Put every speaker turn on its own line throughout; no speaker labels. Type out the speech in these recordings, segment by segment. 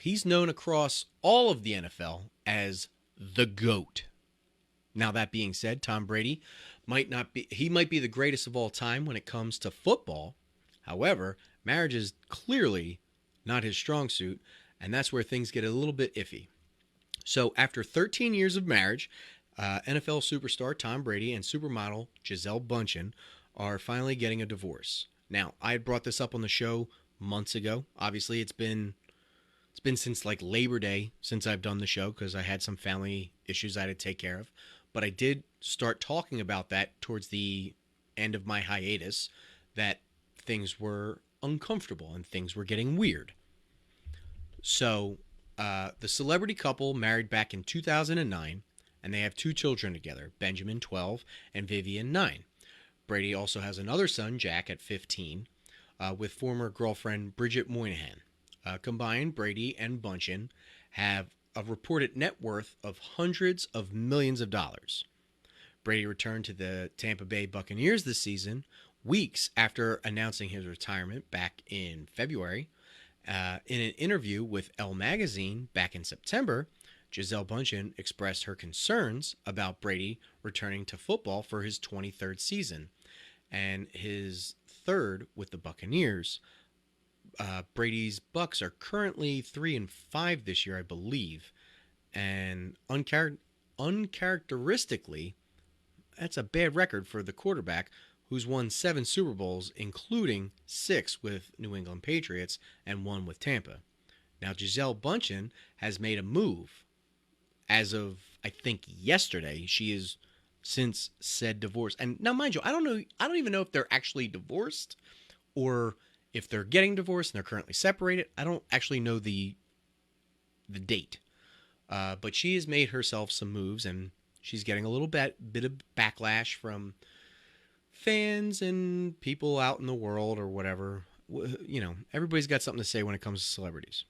He's known across all of the NFL as the GOAT. Now, that being said, Tom Brady might be the greatest of all time when it comes to football. However, marriage is clearly not his strong suit, and that's where things get a little bit iffy. So, after 13 years of marriage, NFL superstar Tom Brady and supermodel Gisele Bundchen are finally getting a divorce. Now, I had brought this up on the show months ago. Obviously, it's been since like Labor Day since I've done the show because I had some family issues I had to take care of. But I did start talking about that towards the end of my hiatus, that things were uncomfortable and things were getting weird. So, the celebrity couple married back in 2009, and they have two children together, Benjamin, 12, and Vivian, 9. Brady also has another son, Jack, at 15, with former girlfriend Bridget Moynihan. Combined, Brady and Bundchen have a reported net worth of hundreds of millions of dollars. Brady returned to the Tampa Bay Buccaneers this season, weeks after announcing his retirement back in February. In an interview with Elle Magazine back in September, Gisele Bundchen expressed her concerns about Brady returning to football for his 23rd season and his third with the Buccaneers. Brady's Bucks are currently 3-5 this year, I believe, and uncharacteristically, that's a bad record for the quarterback who's won 7 Super Bowls, including 6 with New England Patriots and 1 with Tampa. Now, Gisele Bundchen has made a move. As of, I think, yesterday, she is since said divorce. And now, mind you, I don't even know if they're actually divorced or if they're getting divorced and they're currently separated. I don't actually know the date. But she has made herself some moves, and she's getting a little bit of backlash from fans and people out in the world or whatever. You know, everybody's got something to say when it comes to celebrities.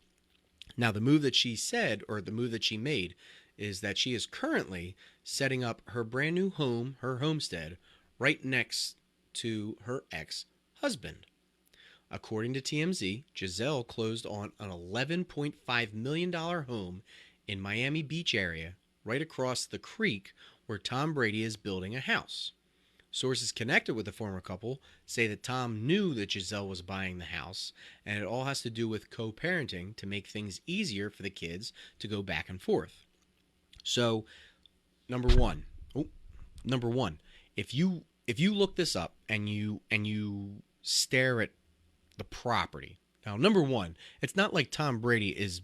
Now, the move that she said, or the move that she made, is that she is currently setting up her brand new home, her homestead, right next to her ex-husband. According to TMZ, Gisele closed on an $11.5 million home in Miami Beach area, right across the creek where Tom Brady is building a house. Sources connected with the former couple say that Tom knew that Gisele was buying the house, and it all has to do with co-parenting to make things easier for the kids to go back and forth. So, number one, if you look this up and you stare at the property. Now, number one, it's not like Tom Brady is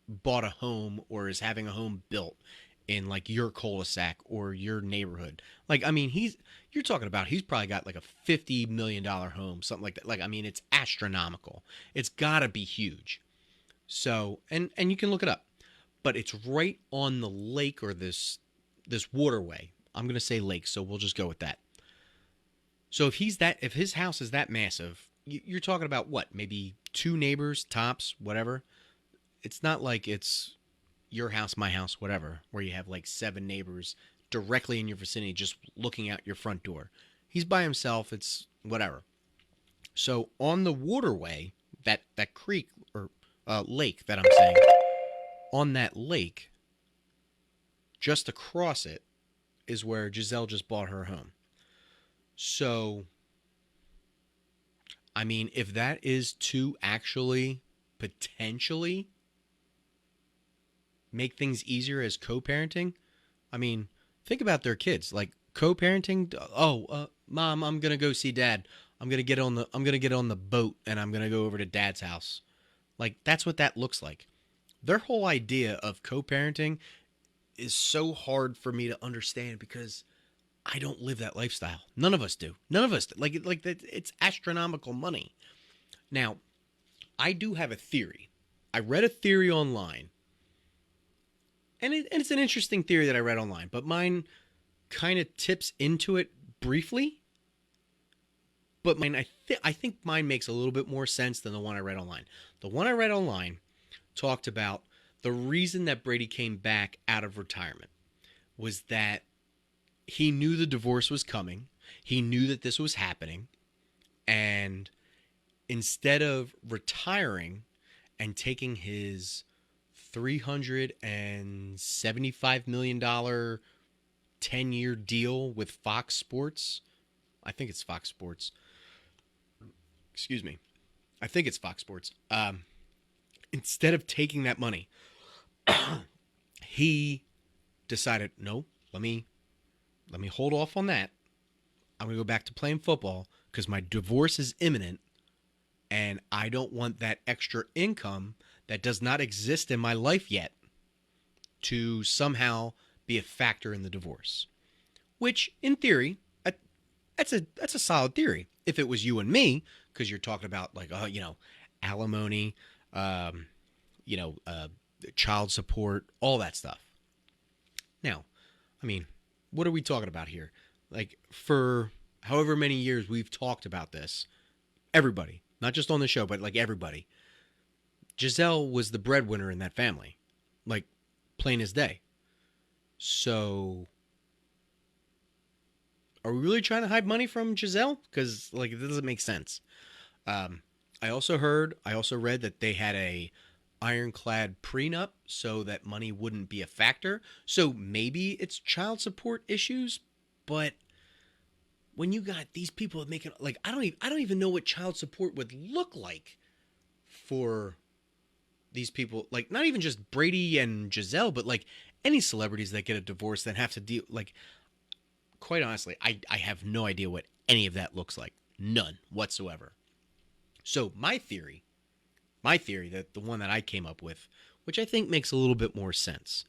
bought a home or is having a home built in like your cul-de-sac or your neighborhood. Like, I mean, you're talking about he's probably got like a $50 million home, something like that. Like, I mean, it's astronomical. It's gotta be huge. So, and you can look it up, but it's right on the lake or this waterway. I'm gonna say lake, so we'll just go with that. So if his house is that massive, you're talking about what? Maybe 2 neighbors tops, whatever. It's not like it's your house, my house, whatever, where you have like 7 neighbors directly in your vicinity just looking out your front door. He's by himself. It's whatever. So on the waterway, that creek or lake that I'm saying, on that lake, just across it, is where Gisele just bought her home. So, I mean, if that is to actually potentially make things easier as co-parenting, I mean, think about their kids. Like co-parenting. Oh, mom, I'm gonna go see dad. I'm gonna get on the boat and I'm gonna go over to dad's house. Like that's what that looks like. Their whole idea of co-parenting is so hard for me to understand because I don't live that lifestyle. None of us do. None of us do. Like it's astronomical money. Now, I do have a theory. I read a theory online, and it's an interesting theory that I read online, but mine kind of tips into it briefly. But I think mine makes a little bit more sense than the one I read online. The one I read online talked about the reason that Brady came back out of retirement was that he knew the divorce was coming. He knew that this was happening. And instead of retiring and taking his $375 million 10-year deal with Fox Sports. I think it's Fox Sports. Excuse me. I think it's Fox Sports. Instead of taking that money, he decided, no, let me hold off on that. I'm gonna go back to playing football because my divorce is imminent, and I don't want that extra income that does not exist in my life yet to somehow be a factor in the divorce. Which, in theory, that's a solid theory. If it was you and me, because you're talking about like alimony, um, you know, uh, child support, all that stuff. Now, I mean, what are we talking about here? Like for however many years we've talked about this, everybody, not just on the show, but like everybody, Gisele was the breadwinner in that family, like plain as day. So, are we really trying to hide money from Gisele? Because like it doesn't make sense. Um, I also read that they had a ironclad prenup so that money wouldn't be a factor. So maybe it's child support issues, but when you got these people making like I don't even know what child support would look like for these people, like not even just Brady and Gisele, but like any celebrities that get a divorce that have to deal like quite honestly, I have no idea what any of that looks like. None whatsoever. So my theory that the one that I came up with, which I think makes a little bit more sense,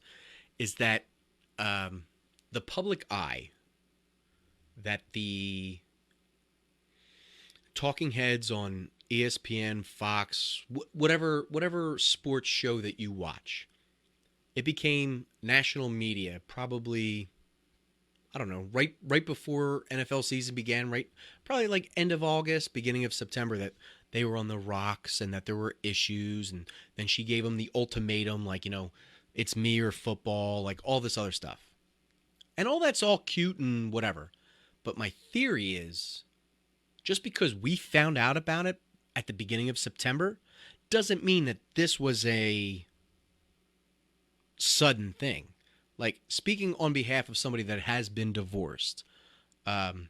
is that um, the public eye, that the talking heads on ESPN, Fox, whatever sports show that you watch, it became national media probably I don't know, right before NFL season began, right probably like end of August, beginning of September, that they were on the rocks and that there were issues, and then she gave them the ultimatum, like it's me or football, like all this other stuff, and all that's all cute and whatever. But my theory is, just because we found out about it at the beginning of September, doesn't mean that this was a sudden thing. Like speaking on behalf of somebody that has been divorced, um,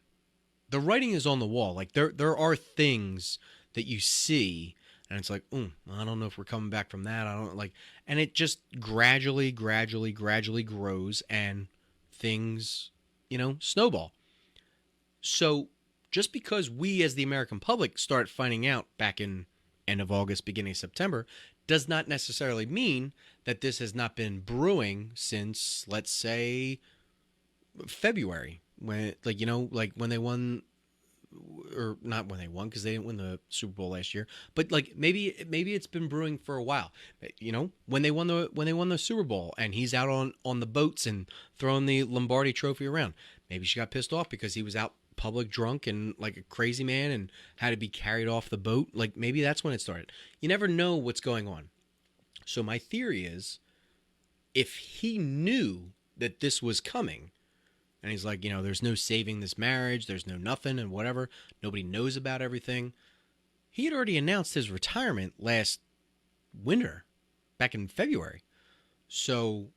the writing is on the wall. Like there are things that you see, and it's like, I don't know if we're coming back from that. I don't like, and it just gradually grows, and things, snowball. So just because we as the American public start finding out back in end of August, beginning of September, does not necessarily mean that this has not been brewing since, let's say, February, when like when they won, or not when they won because they didn't win the Super Bowl last year, but like maybe it's been brewing for a while. When they won the Super Bowl and he's out on the boats and throwing the Lombardi Trophy around, maybe she got pissed off because he was out public drunk and like a crazy man and had to be carried off the boat. Like maybe that's when it started. You never know what's going on. So my theory is, if he knew that this was coming, and he's like, there's no saving this marriage, there's no nothing and whatever, nobody knows about everything. He had already announced his retirement last winter, back in February. So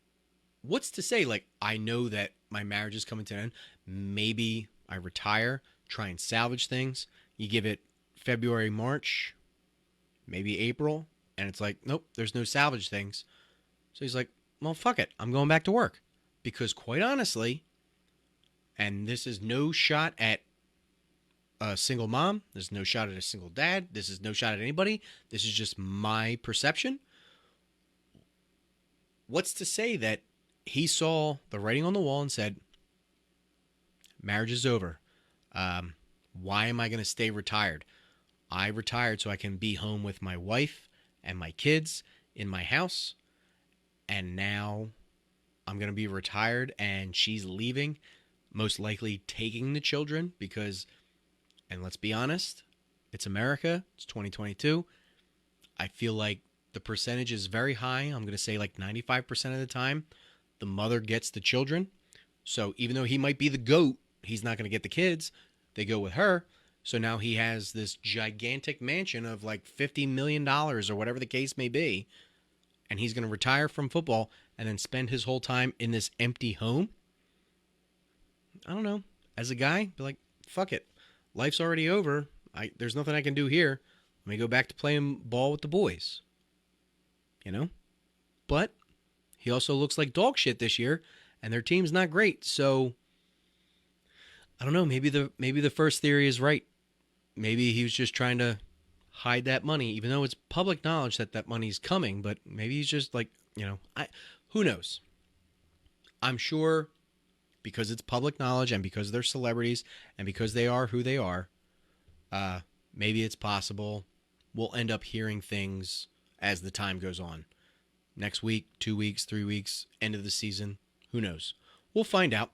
what's to say, like, I know that my marriage is coming to an end. Maybe I retire, try and salvage things. You give it February, March, maybe April, and it's like, nope, there's no salvage things. So he's like, well, fuck it, I'm going back to work. Because quite honestly, and this is no shot at a single mom, this is no shot at a single dad, this is no shot at anybody, this is just my perception. What's to say that he saw the writing on the wall and said, marriage is over. Why am I going to stay retired? I retired so I can be home with my wife and my kids in my house. And now I'm going to be retired and she's leaving, most likely taking the children because, and let's be honest, it's America. It's 2022. I feel like the percentage is very high. I'm going to say like 95% of the time, the mother gets the children. So even though he might be the GOAT, he's not going to get the kids. They go with her. So now he has this gigantic mansion of like $50 million or whatever the case may be. and he's going to retire from football and then spend his whole time in this empty home. I don't know. As a guy, be like, fuck it. Life's already over. There's nothing I can do here. Let me go back to playing ball with the boys. You know? But he also looks like dog shit this year, and their team's not great. So I don't know. Maybe the first theory is right. Maybe he was just trying to hide that money, even though it's public knowledge that money's coming. But maybe he's just like, who knows? I'm sure because it's public knowledge and because they're celebrities and because they are who they are, maybe it's possible we'll end up hearing things as the time goes on. Next week, 2 weeks, 3 weeks, end of the season. Who knows? We'll find out.